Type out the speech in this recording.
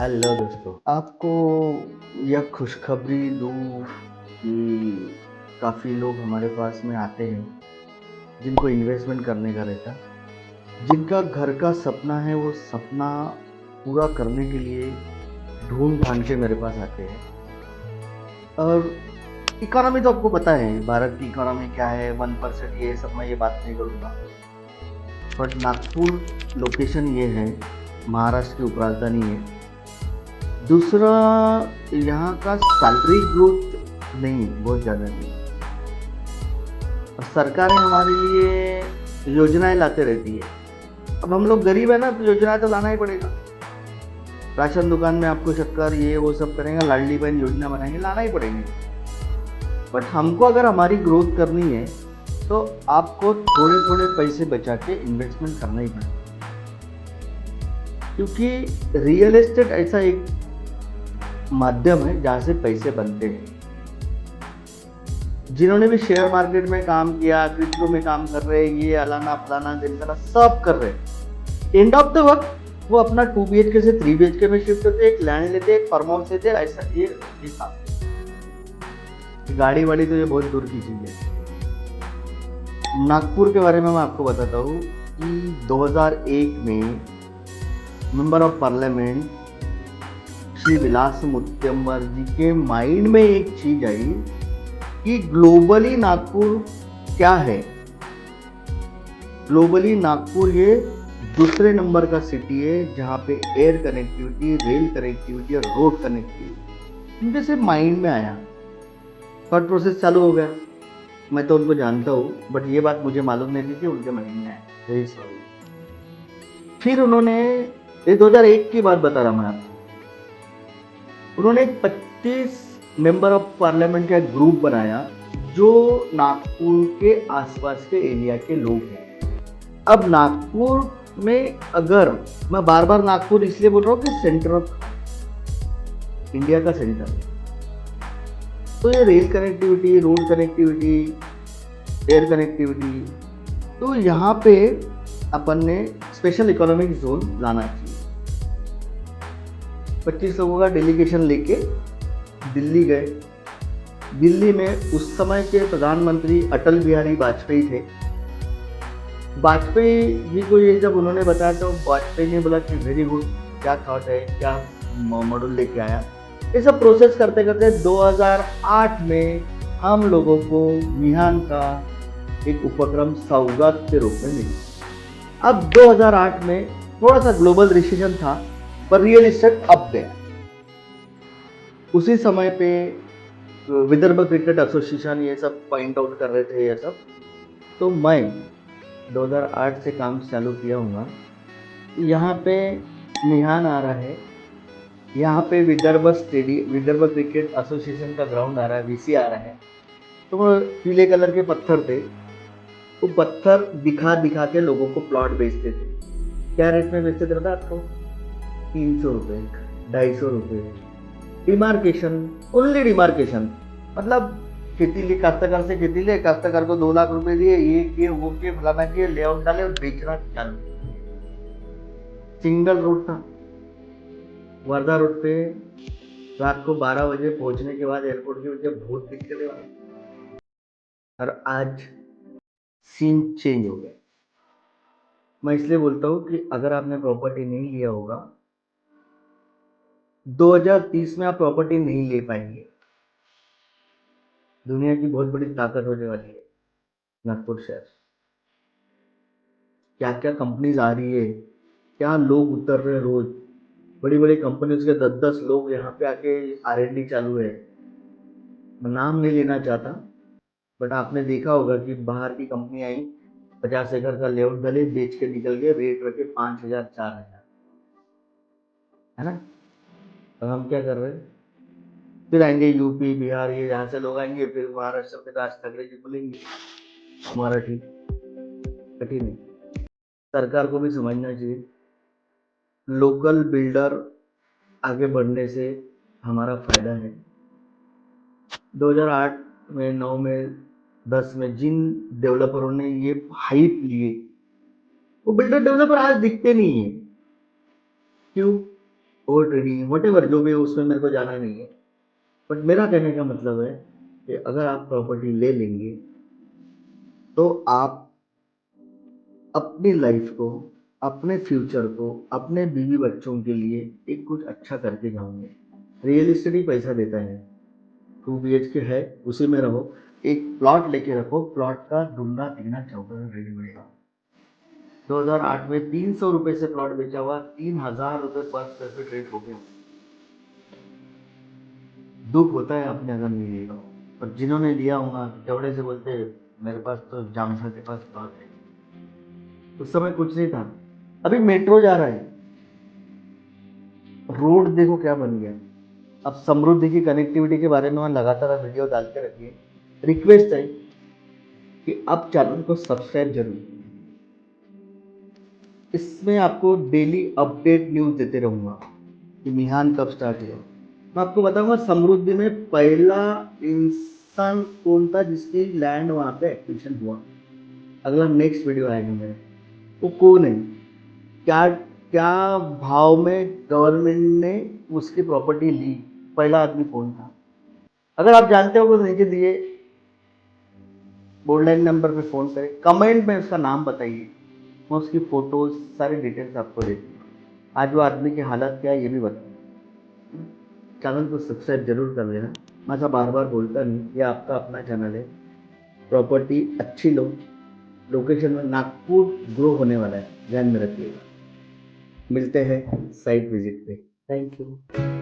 Hello दोस्तों, आपको यह खुशखबरी दूँ कि काफ़ी लोग हमारे पास में आते हैं, जिनको इन्वेस्टमेंट करने का रहता है, जिनका घर का सपना है, वो सपना पूरा करने के लिए ढूँढ-ढाँड के मेरे पास आते हैं। और इकोनॉमी तो आपको पता है, भारत की इकोनॉमी क्या है, 1% ये सब मैं ये बात नहीं करूँगा। बट नागपुर लोकेशन ये है, महाराष्ट्र की उपराजधानी है। दूसरा, यहाँ का सैलरी ग्रोथ नहीं, बहुत ज़्यादा नहीं। और सरकारें हमारे लिए योजनाएं लाते रहती है। अब हम लोग गरीब है ना, तो योजनाएं तो लाना ही पड़ेगा। राशन दुकान में आपको शक्कर ये वो सब करेंगे, लाडली बहन योजना बनाएंगे, लाना ही पड़ेंगे। बट हमको अगर हमारी ग्रोथ करनी है, तो आपको थोड़े थोड़े पैसे बचा के इन्वेस्टमेंट करना ही पड़ेगा। क्योंकि रियल एस्टेट ऐसा एक माध्यम है जहाँ से पैसे बनते हैं। जिन्होंने भी शेयर मार्केट में काम किया, क्रिप्टो में काम कर रहे हैं, ये अलाना फलाना ढिमकाना सब कर रहे हैं। एंड ऑफ द वक्त वो अपना 2 BHK से 3 BHK में शिफ्ट होते, एक लैंड लेते, एक फार्म हाउस लेते, ऐसा ये काम। गाड़ी वाड़ी तो ये बहुत दूर की चीज है। नागपुर के बारे में मैं आपको बताता हूँ कि 2001 में मेंबर ऑफ पार्लियामेंट श्री विलास मुत्तम्बर जी के माइंड में एक चीज आई कि ग्लोबली नागपुर क्या है। ग्लोबली नागपुर ये दूसरे नंबर का सिटी है जहाँ पे एयर कनेक्टिविटी, रेल कनेक्टिविटी और रोड कनेक्टिविटी उनके से माइंड में आया। थॉट प्रोसेस चालू हो गया। मैं तो उनको जानता हूँ, बट ये बात मुझे मालूम नहीं थी कि उनके माइंड में आया। Very sorry. फिर उन्होंने, ये 2001 की बात बता रहा मैं आपको, उन्होंने 25 मेंबर ऑफ पार्लियामेंट का एक ग्रुप बनाया जो नागपुर के आसपास के एरिया के लोग हैं। अब नागपुर में, अगर मैं बार बार नागपुर इसलिए बोल रहा हूँ कि सेंटर ऑफ इंडिया का सेंटर, तो ये rail connectivity, road connectivity, air connectivity, तो यहाँ पे अपन ने स्पेशल इकोनॉमिक जोन लाना चाहिए। 25 लोगों का डेलीगेशन लेके दिल्ली गए। दिल्ली में उस समय के प्रधानमंत्री अटल बिहारी वाजपेयी थे। वाजपेयी जी को ये जब उन्होंने बताया तो वाजपेयी ने बोला कि वेरी गुड, क्या थॉट है, क्या मॉडल लेके आया। ये सब प्रोसेस करते करते 2008 में हम लोगों को मिहान का एक उपक्रम सौगात के रूप में मिला। अब 2008 में थोड़ा सा ग्लोबल रिसेशन था, पर रियल एस्टेट अप गया। उसी समय पे विदर्भ क्रिकेट एसोसिएशन ये सब पॉइंट आउट कर रहे थे ये सब। तो मैं 2008 से काम चालू किया हूँ। यहाँ पे मिहान आ रहा है, यहाँ पे विदर्भ क्रिकेट एसोसिएशन का ग्राउंड आ रहा है, वीसी आ रहा है। तो वो पीले कलर के पत्थर थे, वो पत्थर दिखा दिखा के लोगों को प्लॉट बेचते थे। क्या रेट में बेचते थे पता आपको? 300 रुपये, 250 रुपये। डिमार्केशन, ओनली डिमार्केशन, मतलब खेती लिए, काश्तकार से खेती लिए, काश्तकार को 2 लाख रुपए दिए, ये किए वो किए फलाना किए, लेआउट डाले और बेचना चालू। सिंगल रोड था, वर्धा रोड पे रात को 12 बजे पहुंचने के बाद एयरपोर्ट के नीचे बहुत दिक्कतें हुई। और आज सीन चेंज हो गया। मैं इसलिए बोलता हूँ कि अगर आपने प्रॉपर्टी नहीं लिया होगा, 2030 में आप प्रॉपर्टी नहीं ले पाएंगे। दुनिया की बहुत बड़ी ताकत होने वाली है नागपुर शहर। क्या क्या कंपनीज आ रही है, क्या लोग उतर रहे हैं रोज। बड़ी बड़ी कंपनीज के 10-10 लोग यहाँ पे आके R&D चालू है। मैं नाम नहीं लेना चाहता, बट आपने देखा होगा कि बाहर की कंपनी आई, 50 एकड़ का लेआउट डले, बेच के निकल गए, रेट रखे 5,000 4,000, है ना। तो हम क्या कर रहे हैं? फिर आएंगे यूपी बिहार, ये यहाँ से लोग आएंगे, फिर महाराष्ट्र में राज ठाकरे जी बोलेंगे मराठी। कठिन है। सरकार को भी समझना चाहिए, लोकल बिल्डर आगे बढ़ने से हमारा फायदा है। 2008 में, 9 में, 10 में जिन डेवलपरों ने ये हाइप लिए, वो बिल्डर डेवलपर आज दिखते नहीं है। क्यों? ओवर ट्रेडिंग वटेवर जो भी है उसमें मेरे को जाना नहीं है। बट मेरा कहने का मतलब है कि अगर आप प्रॉपर्टी ले लेंगे तो आप अपनी लाइफ को, अपने फ्यूचर को, अपने बीवी बच्चों के लिए एक कुछ अच्छा करके जाओगे। रियल एस्टेट ही पैसा देता है। 2 BHK है, उसी में रहो। एक प्लॉट लेके रखो, प्लॉट का दूना तीगुना चौगुना रेट मिलेगा। 2008 में 300 रुपए से प्लॉट बेचा हुआ 3000 रुपए पर स्क्वायर फीट रेट हो गया। दुख होता है आपने अगर नहीं लिया हो। और जिन्होंने लिया होगा चौड़े से बोलते मेरे पास तो जामसा के पास प्लॉट है। उस समय कुछ नहीं था। अभी मेट्रो जा रहा है, रोड देखो क्या बन गया। अब समृद्धि की कनेक्टिविटी के बारे में मैं लगातार वीडियो डालते रखिए। रिक्वेस्ट है कि आप चैनल को सब्सक्राइब जरूर करें। इसमें आपको डेली अपडेट न्यूज़ देते रहूँगा कि मिहान कब स्टार्ट हुआ। मैं आपको बताऊंगा समृद्धि में पहला इंसान कौन था जिसकी लैंड वहाँ पे एक्विजिशन हुआ। अगला नेक्स्ट वीडियो आएगा मेरा। वो कौन है, क्या क्या भाव में गवर्नमेंट ने उसकी प्रॉपर्टी ली, पहला आदमी कौन था। अगर आप जानते हो तो नीचे दिए बोल्ड लाइन नंबर पे फ़ोन करें, कमेंट में उसका नाम बताइए, मैं उसकी फ़ोटोज़ सारी डिटेल्स आपको देती हूँ। आज वो आदमी की हालत क्या है ये भी बताऊँ। चैनल को सब्सक्राइब जरूर कर लेना। मैं ऐसा बार बार बोलता नहीं, ये आपका अपना चैनल है। प्रॉपर्टी अच्छी लो, लोकेशन में नागपुर ग्रो होने वाला है, ध्यान में रखिएगा। मिलते हैं साइट विजिट पे। Thank you.